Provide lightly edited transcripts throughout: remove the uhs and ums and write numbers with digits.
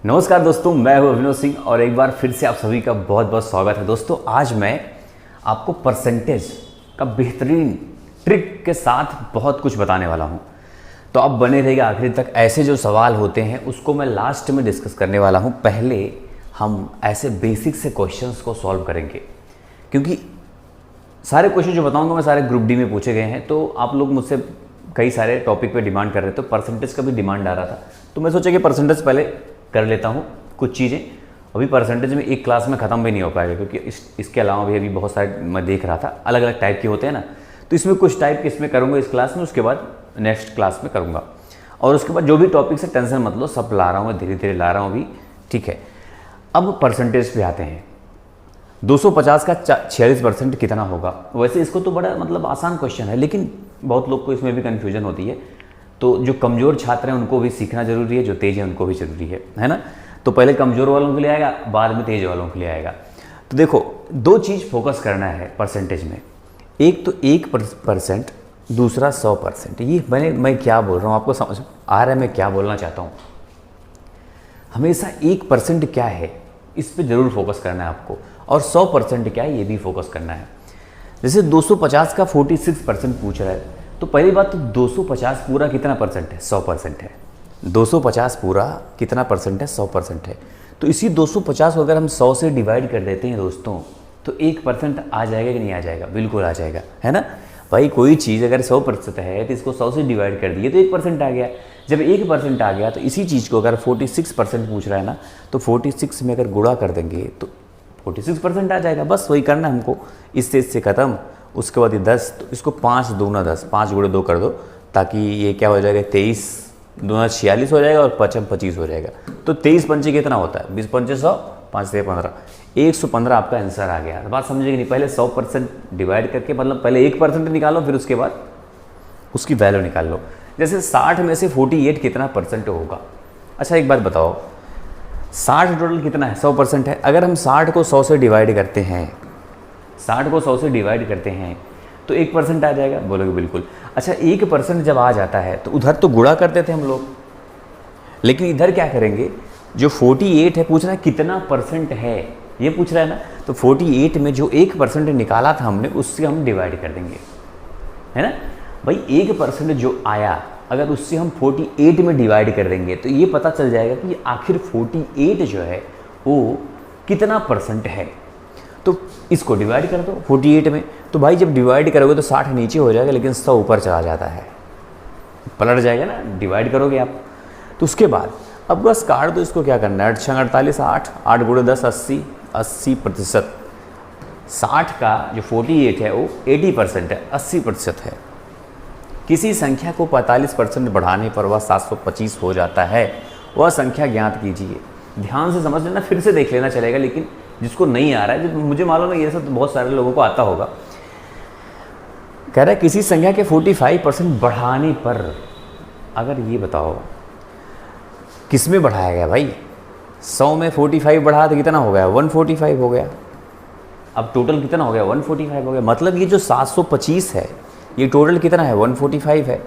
नमस्कार दोस्तों, मैं हूं अभिनव सिंह और एक बार फिर से आप सभी का बहुत बहुत स्वागत है। दोस्तों आज मैं आपको परसेंटेज का बेहतरीन ट्रिक के साथ बहुत कुछ बताने वाला हूं, तो आप बने रहिएगा आखिर तक। ऐसे जो सवाल होते हैं उसको मैं लास्ट में डिस्कस करने वाला हूं। पहले हम ऐसे बेसिक से क्वेश्चंस को सॉल्व करेंगे, क्योंकि सारे क्वेश्चन जो बताऊंगा मैं सारे ग्रुप डी में पूछे गए हैं। तो आप लोग मुझसे कई सारे टॉपिक पे डिमांड कर रहे थे, तो परसेंटेज का भी डिमांड आ रहा था, तो मैं सोचा कि परसेंटेज पहले कर लेता हूँ कुछ चीज़ें। अभी परसेंटेज में एक क्लास में ख़त्म भी नहीं हो पाएगा, क्योंकि इसके अलावा भी अभी बहुत सारे मैं देख रहा था अलग अलग टाइप के होते हैं ना, तो इसमें कुछ टाइप के इसमें करूँगा इस क्लास में, उसके बाद नेक्स्ट क्लास में करूँगा। और उसके बाद जो भी टॉपिक से टेंशन मत लो, सब ला रहा हूँ, धीरे धीरे ला रहा हूँ अभी, ठीक है। अब परसेंटेज पे आते हैं। 250 का 46% कितना होगा? वैसे इसको तो बड़ा मतलब आसान क्वेश्चन है, लेकिन बहुत लोग को इसमें भी कन्फ्यूजन होती है। तो जो कमज़ोर छात्र हैं उनको भी सीखना जरूरी है, जो तेज़ है उनको भी ज़रूरी है ना। तो पहले कमज़ोर वालों के लिए आएगा, बाद में तेज़ वालों के लिए आएगा। तो देखो, दो चीज़ फोकस करना है परसेंटेज में। एक तो 1%, दूसरा 100%। ये मैं क्या बोल रहा हूँ आपको समझ आ रहा है मैं क्या बोलना चाहता हूँ? हमेशा 1% क्या है इस पर ज़रूर फोकस करना है आपको, और 100% क्या है ये भी फोकस करना है। जैसे 250 का 46% पूछ रहा है, तो पहली बात तो 250 पूरा कितना परसेंट है? 100% है। 250 पूरा कितना परसेंट है? 100% है। तो इसी 250 को अगर हम 100 से डिवाइड कर देते हैं दोस्तों, तो 1% आ जाएगा कि नहीं आ जाएगा? बिल्कुल आ जाएगा, है ना भाई। कोई चीज़ अगर 100% है तो इसको 100 से डिवाइड कर दिए तो 1% आ गया। जब 1% आ गया तो इसी चीज़ को अगर 46% पूछ रहा है ना, तो 46 में अगर गुणा कर देंगे तो 46% आ जाएगा। बस वही करना है हमको, इससे ख़त्म। उसके बाद ये 10, तो इसको 5 दूना 10, 5 गुणे 2 कर दो, ताकि ये क्या हो जाएगा? 23 दूना 46 हो जाएगा और 5 25 हो जाएगा। तो 23 पंचे कितना होता है? 20 पंचे 100, 5 से 15, 115 आपका आंसर आ गया। बात समझेगी नहीं? पहले 100% डिवाइड करके, मतलब पहले 1% निकालो, फिर उसके बाद उसकी वैल्यू निकाल लो। जैसे 60 में से 48 कितना परसेंट होगा? अच्छा एक बात बताओ, 60 टोटल कितना है? 100% है। अगर हम 60 को 100 से डिवाइड करते हैं, 60 को 100 से डिवाइड करते हैं तो 1% आ जाएगा। बोलोगे बिल्कुल। अच्छा 1% जब आ जाता है तो उधर तो गुणा करते थे हम लोग, लेकिन इधर क्या करेंगे? जो 48 है पूछ रहा है कितना परसेंट है, ये पूछ रहा है ना। तो 48 में जो 1% निकाला था हमने, उससे हम डिवाइड कर देंगे, है ना भाई। 1% जो आया, अगर उससे हम 48 में डिवाइड कर देंगे तो ये पता चल जाएगा कि आखिर 48 जो है वो कितना परसेंट है। तो इसको डिवाइड कर दो 48 में। तो भाई जब डिवाइड करोगे तो 60 नीचे हो जाएगा, लेकिन 100 ऊपर चला जाता है, पलट जाएगा ना, डिवाइड करोगे आप। तो उसके बाद अब बस काट दो इसको। क्या करना है? 8 48, 8 गुणे 10 80, 80%। 60 का जो 48 है वो 80% है, 80% है। किसी संख्या को 45% बढ़ाने पर वह 725 हो जाता है, वह संख्या ज्ञात कीजिए। ध्यान से समझ लेना, फिर से देख लेना चलेगा, लेकिन जिसको नहीं आ रहा है, मुझे मालूम है ये सब तो बहुत सारे लोगों को आता होगा। कह रहा है किसी संख्या के 45% बढ़ाने पर, अगर ये बताओ किस में बढ़ाया गया भाई? 100 में 45 बढ़ा तो कितना हो गया? 145 हो गया। अब टोटल कितना हो गया? 145 हो गया। मतलब ये जो 725 है ये टोटल कितना है? 145 है।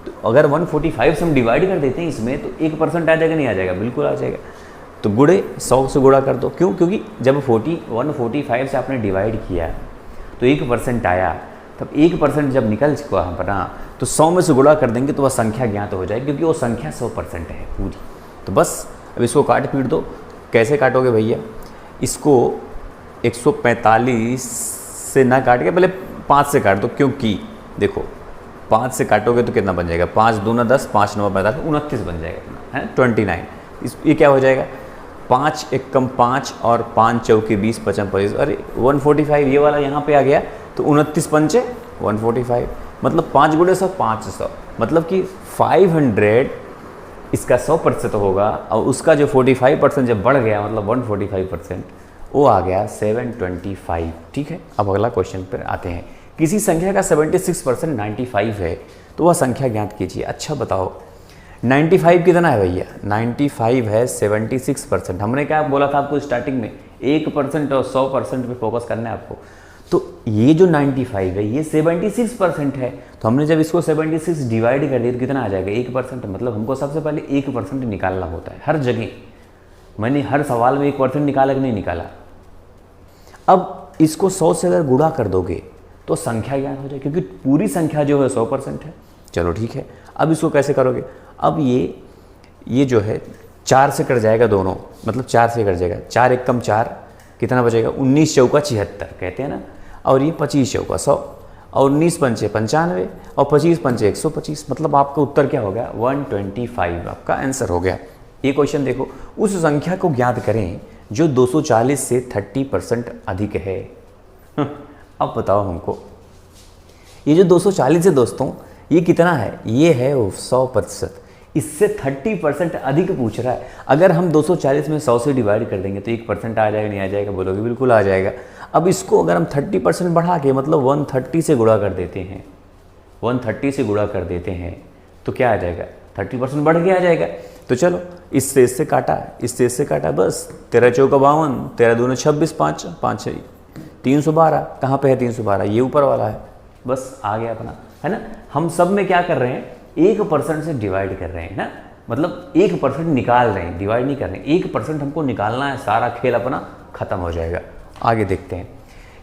तो अगर 145 से हम डिवाइड कर देते हैं इसमें, तो 1% आ जाएगा नहीं आ जाएगा? बिल्कुल आ जाएगा। तो गुणे 100 से गुणा कर दो। क्यों? क्योंकि जब 145 से आपने डिवाइड किया तो 1% आया, तब 1% जब निकल चुका हम ना, तो 100 में से गुणा कर देंगे तो वह संख्या ज्ञात हो जाएगी, क्योंकि वो संख्या 100% है पूरी। तो बस अब इसको काट पीट दो। कैसे काटोगे भैया? इसको 145 से ना काट के पहले 5 से काट दो, क्योंकि देखो 5 से काटोगे तो कितना बन जाएगा? 5 दूना 10, 5 9 45, 29 बन जाएगा, है 29। ये क्या हो जाएगा? 5 1 कम 5 और 5 चौके 20, 55 25। अरे 145 ये वाला यहाँ पे आ गया, तो 29 पंचे 145, मतलब 5 गुणे 100 500, मतलब कि 500 इसका 100% होगा, और उसका जो 45% जब बढ़ गया, मतलब 145%, वो आ गया 725। ठीक है। अब अगला क्वेश्चन पर आते हैं। किसी संख्या का 76% 95 है, तो वह संख्या ज्ञात कीजिए। अच्छा बताओ 95 कितना है भैया? 95 है 76%। हमने क्या बोला था आपको स्टार्टिंग में? 1% और 100% पे फोकस करना है आपको। तो ये जो 95 है ये 76% है। तो हमने जब इसको 76 डिवाइड कर दिया तो कितना आ जाएगा? 1%। मतलब हमको सबसे पहले 1% निकालना होता है हर जगह। मैंने हर सवाल में 1% निकाला कि नहीं निकाला। अब इसको 100 से अगर गुणा कर दोगे तो संख्या ज्ञान हो जाए, क्योंकि पूरी संख्या जो है 100% है। चलो ठीक है, अब इसको कैसे करोगे? अब ये जो है 4 से कट जाएगा दोनों, मतलब 4 से कट जाएगा, 4 एक कम 4, कितना बचेगा? 19 चौका 76 कहते हैं ना, और ये 25 चौका 100, और 19 पंचे 95, और 25 पंचे 125, मतलब आपका उत्तर क्या हो गया? 125 आपका आंसर हो गया। ये क्वेश्चन देखो, उस संख्या को ज्ञात करें जो 240 से 30% अधिक है। अब बताओ हमको, ये जो 240 है दोस्तों, ये कितना है? ये है 100%। इससे 30% अधिक पूछ रहा है। अगर हम 240 में 100 से डिवाइड कर देंगे तो 1% आ जाएगा, नहीं आ जाएगा? बोलोगे बिल्कुल आ जाएगा। अब इसको अगर हम 30% बढ़ा के, मतलब 130 से गुणा कर देते हैं, 130 से गुणा कर देते हैं तो क्या आ जाएगा? 30% बढ़ के आ जाएगा। तो चलो इससे काटा, इससे काटा, बस 13 चौका 52, 13 दूना 26, 5 5 312। कहाँ पे है 312? ये ऊपर वाला है, बस आ गया अपना, है ना। हम सब में क्या कर रहे हैं? 1% से डिवाइड कर रहे हैं ना, मतलब 1% निकाल रहे हैं, डिवाइड नहीं कर रहे हैं। 1% हमको निकालना है, सारा खेल अपना खत्म हो जाएगा। आगे देखते हैं,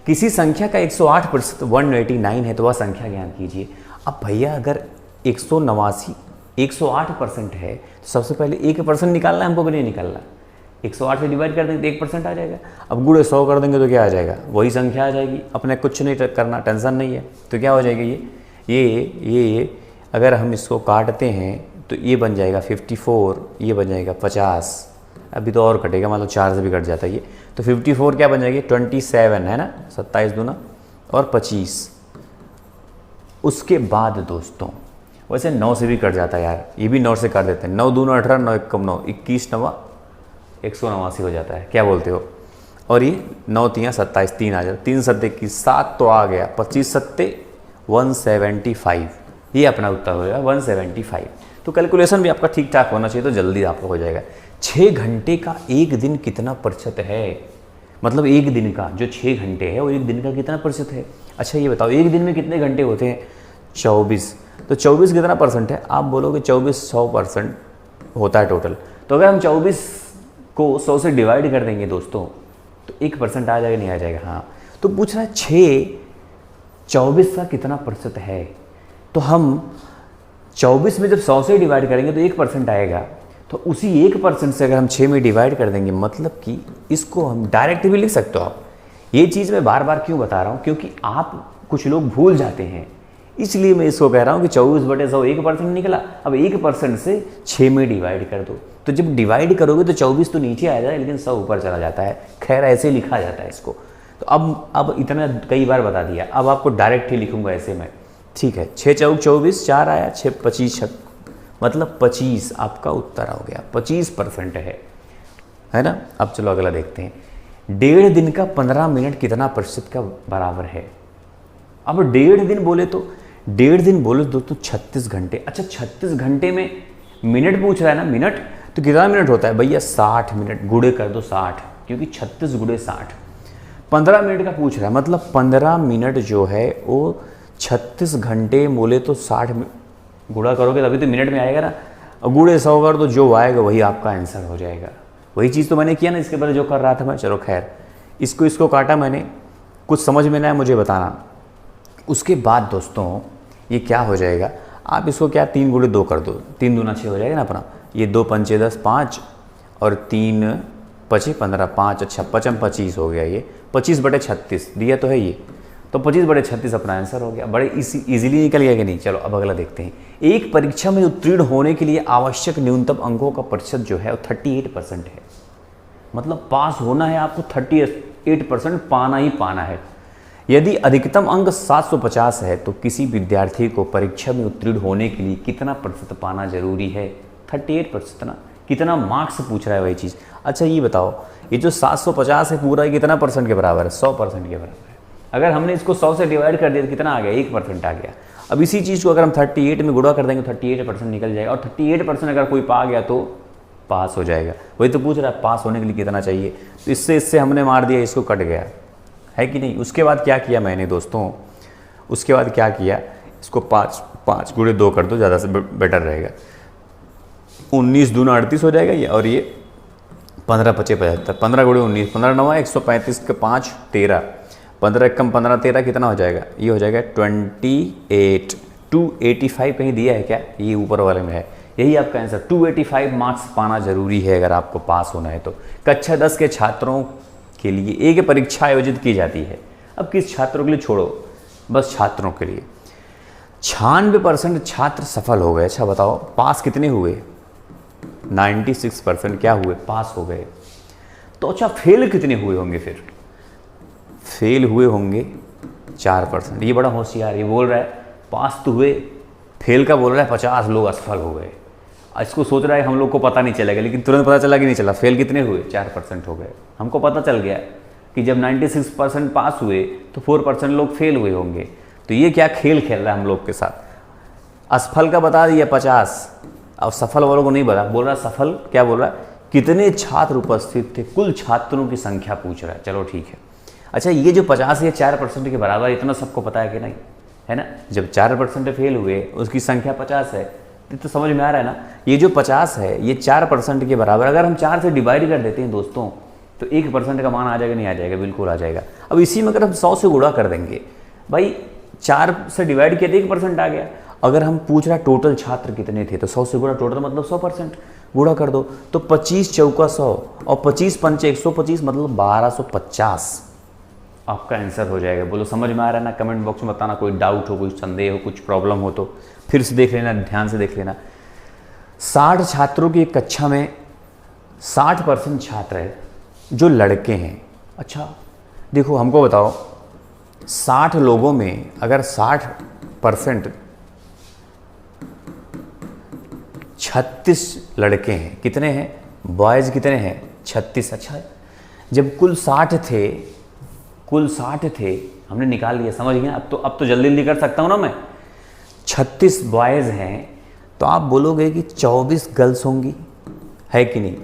किसी संख्या का 108% 189 है तो वह संख्या ज्ञान कीजिए। अब भैया अगर 189 108% है तो सबसे पहले 1% निकालना है हमको कि नहीं निकालना? 108 से डिवाइड कर देंगे तो 1% आ जाएगा। अब गुणे 100 कर देंगे तो क्या आ जाएगा? वही संख्या आ जाएगी, अपने कुछ नहीं करना, टेंशन नहीं है। तो क्या हो जाएगा? ये अगर हम इसको काटते हैं तो ये बन जाएगा 54, ये बन जाएगा 50, अभी तो और कटेगा, मतलब 4 से भी कट जाता है ये, तो 54 क्या बन जाएगी? 27 है ना, 27 दूना और 25। उसके बाद दोस्तों, वैसे 9 से भी कट जाता है यार, ये भी 9 से काट देते हैं। 9 दूना 18, 9 एक कम 9, 21 9 189 हो जाता है, क्या बोलते हो? और ये 9 3 27, 3 आ जाता, 3 7 21, 7 तो आ गया, 25 7 175, ये अपना उत्तर हो जाएगा 175। तो कैलकुलेशन भी आपका ठीक ठाक होना चाहिए तो जल्दी आपका हो जाएगा। 6 घंटे का एक दिन कितना प्रतिशत है? मतलब एक दिन का जो 6 घंटे है वो एक दिन का कितना प्रतिशत है? अच्छा ये बताओ, एक दिन में कितने घंटे होते हैं? 24। तो 24 कितना परसेंट है? आप बोलोगे 24 100% होता है टोटल। तो अगर हम 24 को 100 से डिवाइड कर देंगे दोस्तों तो 1% आ जाएगा, नहीं आ जाएगा? हाँ। तो पूछ रहा है 6 24 का कितना प्रतिशत है? तो हम 24 में जब 100 से डिवाइड करेंगे तो 1% आएगा। तो उसी 1% से अगर हम 6 में डिवाइड कर देंगे, मतलब कि इसको हम डायरेक्ट भी लिख सकते हो आप। ये चीज़ मैं बार बार क्यों बता रहा हूँ? क्योंकि आप कुछ लोग भूल जाते हैं, इसलिए मैं इसको कह रहा हूँ कि 24/100 1% निकला। अब 1% से 6 में डिवाइड कर दो, तो जब डिवाइड करोगे तो 24 तो नीचे आ जाता है लेकिन 100 ऊपर चला जाता है। खैर ऐसे लिखा जाता है इसको। तो अब इतना कई बार बता दिया, अब आपको डायरेक्ट ही लिखूंगा ऐसे में, ठीक है। 6 चौक 24, 4 आया, 6 25 मतलब 25 आपका उत्तर हो गया, 25% है ना। अब चलो अगला देखते हैं, 1.5 दिन का 15 मिनट कितना प्रतिशत का बराबर है? अब 1.5 दिन बोले तो 1.5 दिन बोले दोस्तों 36 घंटे। अच्छा 36 घंटे में मिनट पूछ रहा है ना, मिनट तो कितना मिनट होता है भैया? 60 मिनट, गुणे कर दो 60, क्योंकि 36 गुणे 60। 15 मिनट का पूछ रहा है, मतलब 15 मिनट जो है वो 36 घंटे बोले तो 60 गुणा करोगे तभी तो मिनट में आएगा ना। और गुणे 100 कर तो जो आएगा वही आपका आंसर हो जाएगा। वही चीज़ तो मैंने किया ना इसके पहले जो कर रहा था मैं। चलो खैर, इसको काटा मैंने, कुछ समझ में ना आया मुझे बताना। उसके बाद दोस्तों ये क्या हो जाएगा, आप इसको क्या 3 गुणे 2 कर दो, 3 दूना 6 हो जाएगा ना अपना। ये 2 पंचे 10 5 और 3 पचे 15 5, अच्छा 5 25 हो गया। ये 25/36 दिया तो है ये, तो 25/36 अपना आंसर हो गया। बड़े इजीली निकल गया कि नहीं। चलो अब अगला देखते हैं, एक परीक्षा में उत्तीर्ण होने के लिए आवश्यक न्यूनतम अंकों का प्रतिशत जो है वो 38% है। मतलब पास होना है आपको 38% पाना ही पाना है। यदि अधिकतम अंक 750 है तो किसी विद्यार्थी को परीक्षा में उत्तीर्ण होने के लिए कितना प्रतिशत पाना जरूरी है? 38% ना, कितना मार्क्स पूछ रहा है वही चीज़। अच्छा ये बताओ, ये जो 750 है पूरा कितना परसेंट के बराबर है? 100% के बराबर है। अगर हमने इसको 100 से डिवाइड कर दिया तो कितना आ गया? 1% आ गया। अब इसी चीज़ को अगर हम 38 में गुणा कर देंगे तो 38% निकल जाएगा, और 38% अगर कोई पा गया तो पास हो जाएगा। वही तो पूछ रहा है पास होने के लिए कितना चाहिए, तो इससे हमने मार दिया, इसको कट गया है कि नहीं। उसके बाद क्या किया मैंने दोस्तों, उसके बाद क्या किया, इसको 5 गुणे 2 कर दो, ज़्यादा से बेटर रहेगा। 19 दूना 38 हो जाएगा ये, और ये 15 पचे 75, 15 गुणे 19, 15 9 135 के 5 13, 15 कम 15 13 कितना हो जाएगा? ये हो जाएगा 28। 285 कहीं दिया है क्या? ये ऊपर वाले में है, यही आपका आंसर। 285 मार्क्स पाना जरूरी है अगर आपको पास होना है तो। कक्षा 10 के छात्रों के लिए एक परीक्षा आयोजित की जाती है। अब किस छात्रों के लिए छोड़ो, बस छात्रों के लिए। 96% छात्र सफल हो गए। अच्छा बताओ पास कितने हुए? 96% क्या हुए? पास हो गए। तो अच्छा फेल कितने हुए होंगे फिर? फेल हुए होंगे 4%। ये बड़ा होशियार, ये बोल रहा है पास तो हुए, फेल का बोल रहा है 50 लोग असफल हो गए। इसको सोच रहा है हम लोग को पता नहीं चलेगा, लेकिन तुरंत पता चला कि नहीं चला। फेल कितने हुए? 4% हो गए। हमको पता चल गया कि जब 96% पास हुए तो 4% लोग फेल हुए होंगे। तो ये क्या खेल खेल रहा है हम लोग के साथ? असफल का बता दिया 50, अब सफल वालों को नहीं बता। बोल रहा सफल क्या बोल रहा है? कितने छात्र उपस्थित थे, कुल छात्रों की संख्या पूछ रहा है। चलो ठीक है। अच्छा ये जो 50 या 4% के बराबर, इतना सबको पता है कि नहीं, है ना? जब 4% फेल हुए उसकी संख्या 50 है, तो समझ में आ रहा है ना? ये जो 50 है ये 4% के बराबर, अगर हम 4 से डिवाइड कर देते हैं दोस्तों तो 1% का मान आ जाएगा, नहीं आ जाएगा? बिल्कुल आ जाएगा। अब इसी में अगर हम 100 से गुणा कर देंगे, भाई 4 से डिवाइड किया तो 1% आ गया। अगर हम पूछ रहा टोटल छात्र कितने थे तो 100 से गुणा, टोटल मतलब 100%, गुणा कर दो तो 25 चौका 100 और 25 पंचे 125 मतलब 1250 आपका आंसर हो जाएगा। बोलो समझ में आ रहा है ना? कमेंट बॉक्स में बताना कोई डाउट हो, कोई संदेह हो, कुछ प्रॉब्लम हो तो फिर से देख लेना, ध्यान से देख लेना। 60 छात्रों की एक कक्षा में 60% छात्र है जो लड़के हैं। अच्छा देखो हमको बताओ 60 लोगों में अगर 60% 36 लड़के हैं, कितने हैं? बॉयज़ कितने हैं? 36। अच्छा जब कुल 60 थे हमने निकाल लिया, समझ गए? अब तो जल्दी जल्दी कर सकता हूँ ना मैं। 36 बॉयज़ हैं तो आप बोलोगे कि 24 गर्ल्स होंगी, है कि नहीं?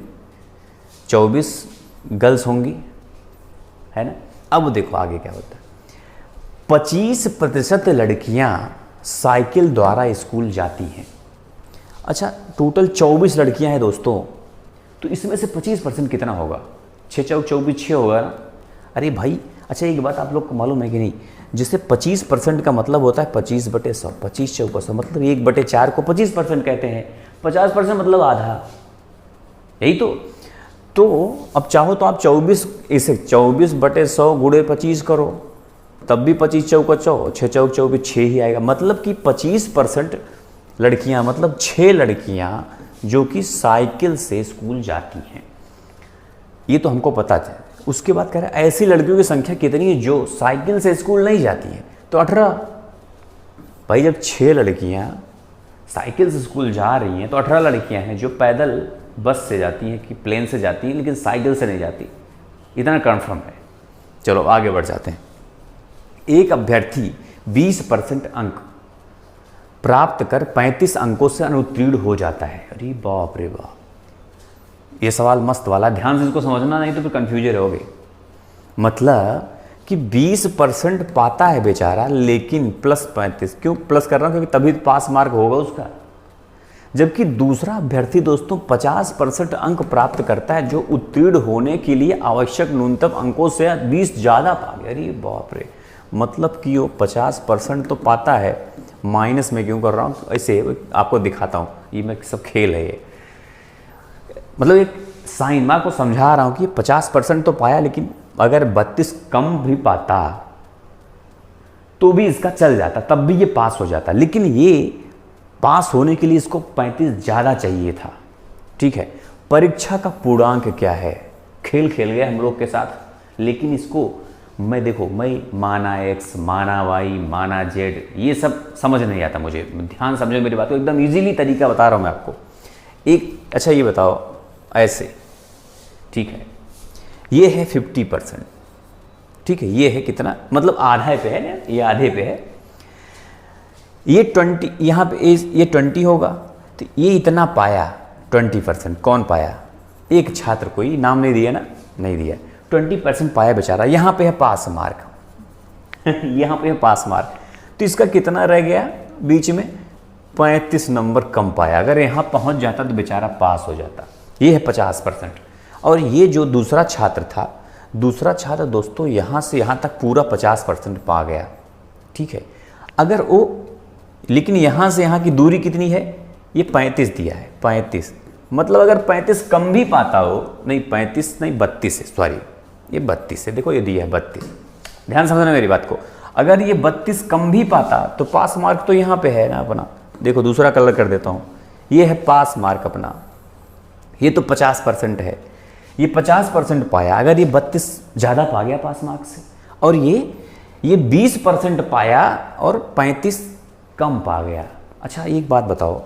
24 गर्ल्स होंगी, है ना? अब देखो आगे क्या होता है। 25% लड़कियां साइकिल द्वारा स्कूल जाती हैं। अच्छा टोटल 24 लड़कियां हैं दोस्तों, तो इसमें से 25% कितना होगा? 6 चौक 24 6 होगा ना? अरे भाई अच्छा एक बात आप लोग को मालूम है कि नहीं, जिससे 25% का मतलब होता है 25/100, 25 चौका 100 मतलब 1/4 को 25% कहते हैं। 50% मतलब आधा, यही तो अब चाहो तो आप 24 इसे 24/100 गुणे 25 करो, तब भी 25 चौका 100, 6 चौक 24 6 ही आएगा। मतलब कि 25% लड़कियां, मतलब 6 लड़कियां जो कि साइकिल से स्कूल जाती हैं, ये तो हमको पता है। उसके बाद कह रहा है ऐसी लड़कियों की संख्या कितनी है जो साइकिल से स्कूल नहीं जाती हैं? तो 18। भाई जब 6 लड़कियां साइकिल से स्कूल जा रही हैं तो 18 लड़कियां हैं जो पैदल बस से जाती हैं कि प्लेन से जाती हैं, लेकिन साइकिल से नहीं जाती। इतना कंफर्म है। चलो आगे बढ़ जाते हैं। एक अभ्यर्थी 20% अंक प्राप्त कर 35 अंकों से अनुत्तीर्ण हो जाता है। अरे बाप रे बाप, ये सवाल मस्त वाला, ध्यान से इसको समझना, नहीं तो फिर कंफ्यूज रहोगे। मतलब कि 20% पाता है बेचारा, लेकिन प्लस 35, क्यों प्लस कर रहा हूं? क्योंकि तभी पास मार्क होगा उसका। जबकि दूसरा अभ्यर्थी दोस्तों 50% अंक प्राप्त करता है, जो उत्तीर्ण होने के लिए आवश्यक न्यूनतम अंकों से 20 ज़्यादा पा गया। अरे बाप रे, मतलब कि वो 50% तो पाता है, माइनस में क्यों कर रहा हूँ? ऐसे आपको दिखाता हूँ, ये मैं सब खेल है ये। मतलब एक साइन मैं आपको समझा रहा हूँ कि 50% तो पाया, लेकिन अगर 32 कम भी पाता तो भी इसका चल जाता, तब भी ये पास हो जाता। लेकिन ये पास होने के लिए इसको 35 ज़्यादा चाहिए था। ठीक है, परीक्षा का पूर्णांक क्या है? खेल खेल गए हम लोग के साथ, लेकिन इसको मैं माना x, माना y, माना z, ये सब समझ नहीं आता मुझे। ध्यान समझो मेरी बात को, एकदम इजीली तरीका बता रहा हूँ मैं आपको। एक अच्छा ये बताओ ऐसे, ठीक है, ये है 50%, ठीक है, ये है कितना? मतलब आधे पे है ना, ये आधे पे है। ये 20, यहाँ पे ये 20 होगा, तो ये इतना पाया 20%। कौन पाया? एक छात्र, कोई नाम नहीं दिया ना, नहीं दिया। 20% पाया बेचारा। यहाँ पे है पास मार्क यहाँ पे है पास मार्क, तो इसका कितना रह गया बीच में? 35 नंबर कम पाया। अगर यहाँ पहुँच जाता तो बेचारा पास हो जाता। ये है 50%। और ये जो दूसरा छात्र था, दूसरा छात्र दोस्तों यहाँ से यहाँ तक पूरा 50% पा गया, ठीक है। अगर वो, लेकिन यहाँ से यहाँ की दूरी कितनी है, ये 35 दिया है, 35, मतलब अगर 35 कम भी पाता हो, नहीं 35 नहीं 32 है, सॉरी ये 32 है, देखो ये दिया है 32, ध्यान समझना मेरी बात को। अगर ये 32 कम भी पाता तो पास मार्क तो यहाँ पे है ना अपना, देखो दूसरा कलर कर देता हूँ, ये है पास मार्क अपना, ये तो 50% है, ये 50% पाया। अगर ये 32 ज़्यादा पा गया पास मार्क से, और ये 20% पाया और 35 कम पा गया। अच्छा एक बात बताओ,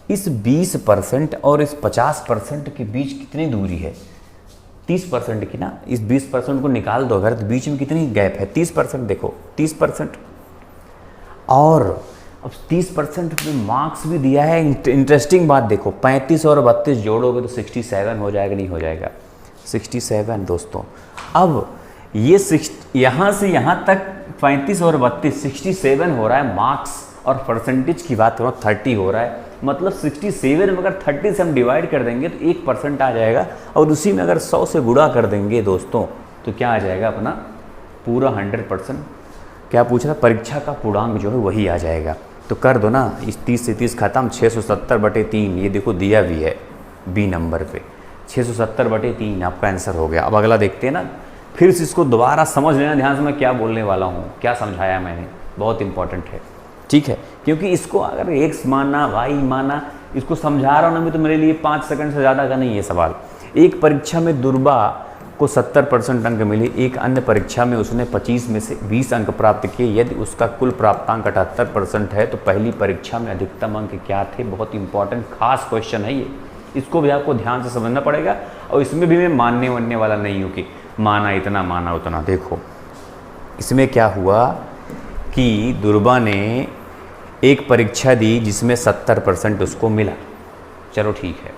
इस 20% और इस 50% के बीच कितनी दूरी है, 30% की ना। इस 20% को निकाल दो अगर, तो बीच में कितनी गैप है, 30%, देखो 30%, और अब 30% में मार्क्स भी दिया है। इंटरेस्टिंग बात देखो, 35 और 32 जोड़ोगे तो 67 हो जाएगा, नहीं हो जाएगा 67 दोस्तों। अब ये यहाँ से यहाँ तक 35 और 32 67 हो रहा है मार्क्स, और परसेंटेज की बात करो 30 हो रहा है, मतलब 67 में अगर 30 से हम डिवाइड कर देंगे तो 1% आ जाएगा, और उसी में अगर 100 से गुणा कर देंगे दोस्तों तो क्या आ जाएगा अपना पूरा 100%। क्या पूछ रहा, परीक्षा का पूर्णांक जो है वही आ जाएगा। तो कर दो ना, इस 30 से 30 खत्म, 670/3, ये देखो दिया भी है बी नंबर पे, 670/3 आपका आंसर हो गया। अब अगला देखते हैं ना, फिर से इसको दोबारा समझ लेना ध्यान से, मैं क्या बोलने वाला हूँ, क्या समझाया मैंने, बहुत इंपॉर्टेंट है, ठीक है। क्योंकि इसको अगर x माना y माना, इसको समझा रहा हूँ ना मैं, तो मेरे लिए 5 सेकंड से ज़्यादा का नहीं है सवाल। एक परीक्षा में दुर्बा को 70% अंक मिले, एक अन्य परीक्षा में उसने 25 में से 20 अंक प्राप्त किए, यदि उसका कुल प्राप्तांक 78% है तो पहली परीक्षा में अधिकतम अंक क्या थे। बहुत इंपॉर्टेंट खास क्वेश्चन है ये, इसको भी आपको ध्यान से समझना पड़ेगा। और इसमें भी मैं मानने वाला नहीं हूँ कि माना इतना माना उतना। देखो इसमें क्या हुआ कि दुर्बा ने एक परीक्षा दी जिसमें 70% उसको मिला, चलो ठीक है,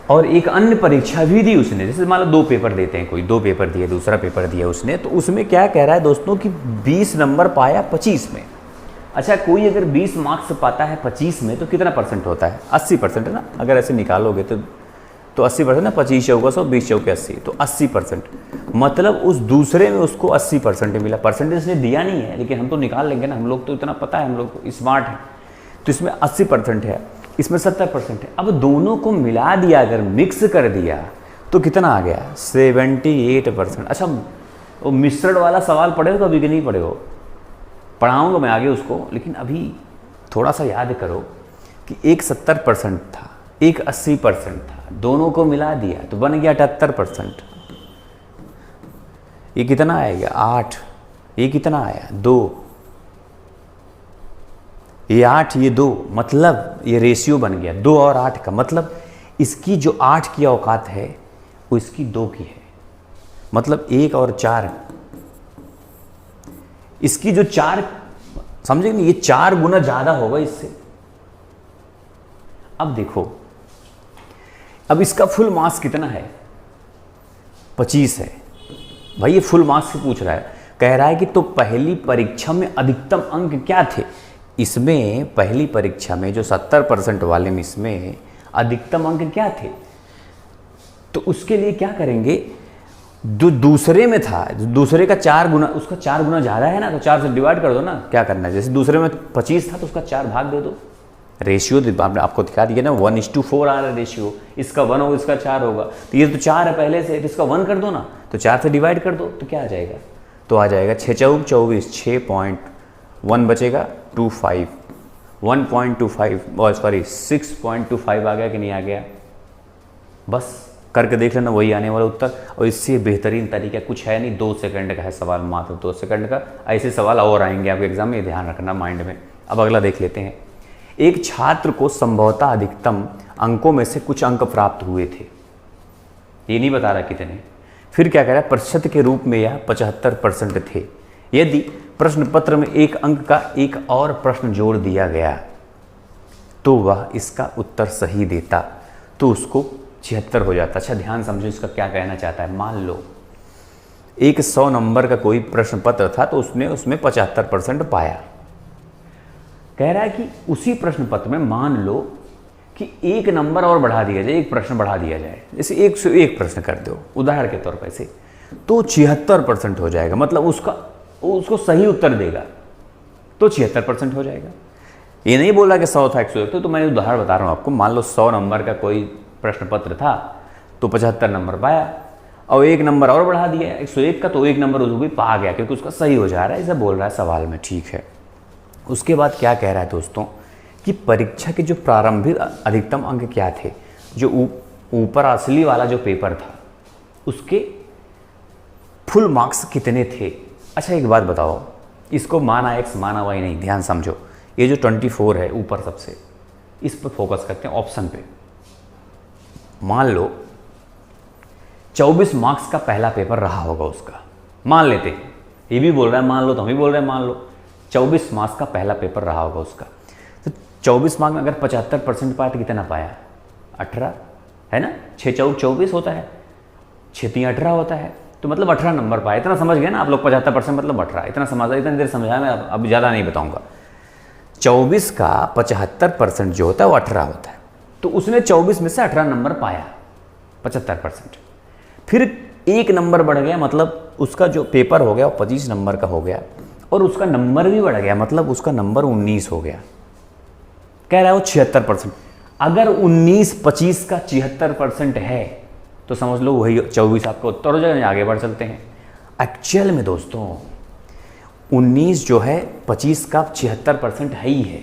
और एक अन्य परीक्षा भी दी उसने, जैसे मान लो 2 पेपर देते हैं, कोई 2 पेपर दिए, दूसरा पेपर दिया उसने, तो उसमें क्या कह रहा है दोस्तों कि 20 नंबर पाया 25 में। अच्छा कोई अगर 20 मार्क्स पाता है 25 में तो कितना परसेंट होता है, 80% है ना, अगर ऐसे निकालोगे तो 80% ना, 25 चौका 100, 20 चौके 80, तो 80%, मतलब उस दूसरे में उसको 80% मिला। परसेंटेज ने दिया नहीं है, लेकिन हम तो निकाल लेंगे ना, हम लोग तो इतना पता है, हम लोग स्मार्ट हैं। तो इसमें 80% है, इसमें 70% है। अब दोनों को मिला दिया, अगर मिक्स कर दिया तो कितना आ गया, 78%। अच्छा वो मिश्रण वाला सवाल पढ़े हो कभी कि नहीं पढ़े हो, पढ़ाऊँगा मैं आगे उसको, लेकिन अभी थोड़ा सा याद करो कि एक 70% था, एक 80% था, दोनों को मिला दिया तो बन गया 78%। ये कितना आएगा 8, ये कितना आया 2, ये 8 ये 2, मतलब ये रेशियो बन गया 2 और 8 का, मतलब इसकी जो 8 की औकात है वो इसकी 2 की है, मतलब 1 और 4, इसकी जो 4, समझे नहीं, ये 4 गुना ज़्यादा होगा इससे। अब देखो, अब इसका फुल मार्क्स कितना है, 25 है भाई, ये फुल मार्क्स से पूछ रहा है, कह रहा है कि तो पहली परीक्षा में अधिकतम अंक क्या थे। इसमें पहली परीक्षा में जो 70% वाले में इसमें अधिकतम अंक क्या थे, तो उसके लिए क्या करेंगे, जो दूसरे में था, दूसरे का 4 गुना, उसका 4 गुना ज़्यादा है ना, तो 4 से डिवाइड कर दो ना, क्या करना है, जैसे दूसरे में 25 था तो उसका 4 भाग दे दो। रेशियो आपको दिखा दिया ना, 1:4 आ रहा है रेशियो, इसका 1 होगा, इसका 4 होगा, तो ये तो 4 है पहले से, तो इसका 1 कर दो ना, तो 4 से डिवाइड कर दो, तो क्या आ जाएगा, तो आ जाएगा 6 चौक 24, 6.1 बचेगा 25, 1.25 सॉरी 6.25 आ गया कि नहीं आ गया, बस करके देख लेना, वही आने वाला उत्तर। और इससे बेहतरीन तरीका कुछ है नहीं, 2 सेकंड का है सवाल, मात्र 2 सेकंड का। ऐसे सवाल और आएंगे आपके एग्जाम में, ध्यान रखना माइंड में। अब अगला देख लेते हैं, एक छात्र को संभवतः अधिकतम अंकों में से कुछ अंक प्राप्त हुए थे, ये नहीं बता रहा कितने, फिर क्या कह रहा है, प्रतिशत के रूप में यह 75% थे। यदि प्रश्न पत्र में एक अंक का एक और प्रश्न जोड़ दिया गया तो वह इसका उत्तर सही देता, तो उसको 76 हो जाता। अच्छा ध्यान समझो इसका क्या कहना चाहता है। मान लो एक 100 नंबर का कोई प्रश्न पत्र था, तो उसने उसमें 75% पाया। कह रहा है कि उसी प्रश्न पत्र में मान लो कि एक नंबर और बढ़ा दिया जाए, एक प्रश्न बढ़ा दिया जाए, जैसे 101 प्रश्न कर दो उदाहरण के तौर पर से, तो 76% हो जाएगा, मतलब उसको सही उत्तर देगा तो 76% हो जाएगा। ये नहीं बोला कि 100 था 101, तो मैं उदाहरण बता रहा हूँ आपको। मान लो 100 नंबर का कोई प्रश्न पत्र था तो 75 नंबर पाया, और एक नंबर और बढ़ा दिया 101 का, तो एक नंबर उसको भी पा गया क्योंकि उसका सही हो जा रहा है, ऐसा बोल रहा है सवाल में। ठीक है, उसके बाद क्या कह रहा है दोस्तों कि परीक्षा के जो प्रारंभिक अधिकतम अंक क्या थे, जो ऊपर असली वाला जो पेपर था उसके फुल मार्क्स कितने थे। अच्छा एक बात बताओ, इसको माना x माना y नहीं, ध्यान समझो। ये जो 24 है ऊपर सबसे, इस पर फोकस करते हैं, ऑप्शन पे। मान लो 24 मार्क्स का पहला पेपर रहा होगा उसका, मान लेते हैं, ये भी बोल रहा है मान लो तो हम भी बोल रहे हैं मान लो 24 मार्क्स का पहला पेपर रहा होगा उसका, तो 24 मार्क्स में अगर 75% पाया तो कितना पाया, 18 है ना, 6 चौक 24 होता है, 6 3 18 होता है, तो मतलब 18 नंबर पाया। इतना समझ गए ना आप लोग, 75% मतलब 18, इतना समझा, इतनी देर समझाया मैं, अब ज़्यादा नहीं बताऊँगा। 24 का 75% जो होता है वो 18 होता है, तो उसने 24 में से 18 नंबर पाया, 75%। फिर एक नंबर बढ़ गया, मतलब उसका जो पेपर हो गया वो 25 नंबर का हो गया, और उसका नंबर भी बढ़ गया, मतलब उसका नंबर 19 हो गया। कह रहा है वो 76%। अगर 19 25 का 76% है तो समझ लो वही 24 आपका उत्तर हो जाएगा। आगे बढ़ चलते हैं। एक्चुअल में दोस्तों 19 जो है 25 का 76% है ही है,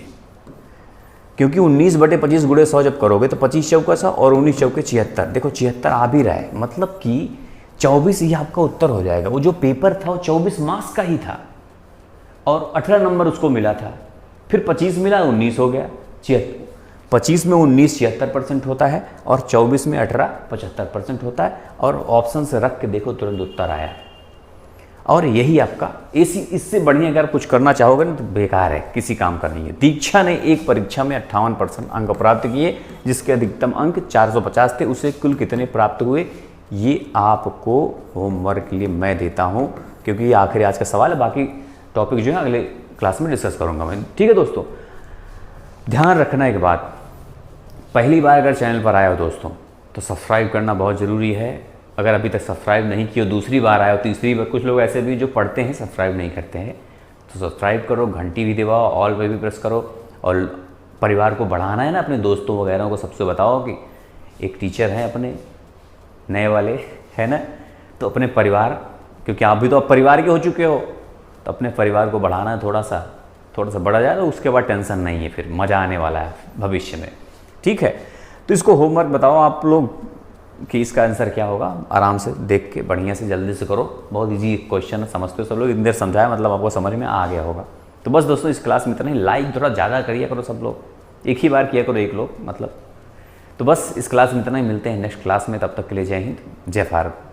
क्योंकि 19/25 गुणे 100 जब करोगे तो 25 चौका 100 और 19 चौके 76, देखो 76 आ भी रहा है, मतलब कि 24 ही आपका उत्तर हो जाएगा। वो जो पेपर था वो 24 मार्क्स का ही था और 18 नंबर उसको मिला था, फिर 25 मिला 19 हो गया, 25 में 19 76% होता है और 24 में 18 75% होता है, और ऑप्शन से रख के देखो तुरंत उत्तर आया। और यही आपका इससे बढ़िया अगर कुछ करना चाहोगे ना तो बेकार है, किसी काम का नहीं है। दीक्षा ने एक परीक्षा में 58% अंक प्राप्त किए, जिसके अधिकतम अंक 450 थे। उसे कुल कितने प्राप्त हुए, ये आपको होमवर्क के लिए मैं देता हूँ, क्योंकि ये आखिरी आज का सवाल है। बाकी टॉपिक जो है अगले क्लास में डिस्कस करूँगा मैं। ठीक है दोस्तों, ध्यान रखना एक बात, पहली बार अगर चैनल पर आए हो दोस्तों तो सब्सक्राइब करना बहुत ज़रूरी है। अगर अभी तक सब्सक्राइब नहीं किया, दूसरी बार आए हो, तीसरी बार, कुछ लोग ऐसे भी जो पढ़ते हैं सब्सक्राइब नहीं करते हैं, तो सब्सक्राइब करो, घंटी भी दबाओ, ऑल पे भी प्रेस करो। और परिवार को बढ़ाना है ना, अपने दोस्तों वगैरह को सबसे बताओ कि एक टीचर है अपने नए वाले, है ना, तो अपने परिवार, क्योंकि आप भी तो अब परिवार के हो चुके हो, तो अपने परिवार को बढ़ाना है, थोड़ा सा बढ़ा जाए तो उसके बाद टेंशन नहीं है, फिर मज़ा आने वाला है भविष्य में। ठीक है, तो इसको होमवर्क बताओ आप लोग कि इसका आंसर क्या होगा, आराम से देख के बढ़िया से जल्दी से करो। बहुत इजी क्वेश्चन है, समझते हो सब लोग, इतनी देर समझाया मतलब आपको समझ में आ गया होगा। तो बस दोस्तों इस क्लास में इतना ही, लाइक थोड़ा ज़्यादा करिए करो सब लोग, एक ही बार किया करो एक लोग मतलब। तो बस इस क्लास में इतना ही, मिलते हैं नेक्स्ट क्लास में, तब तक के लिए जय हिंद, जय भारत।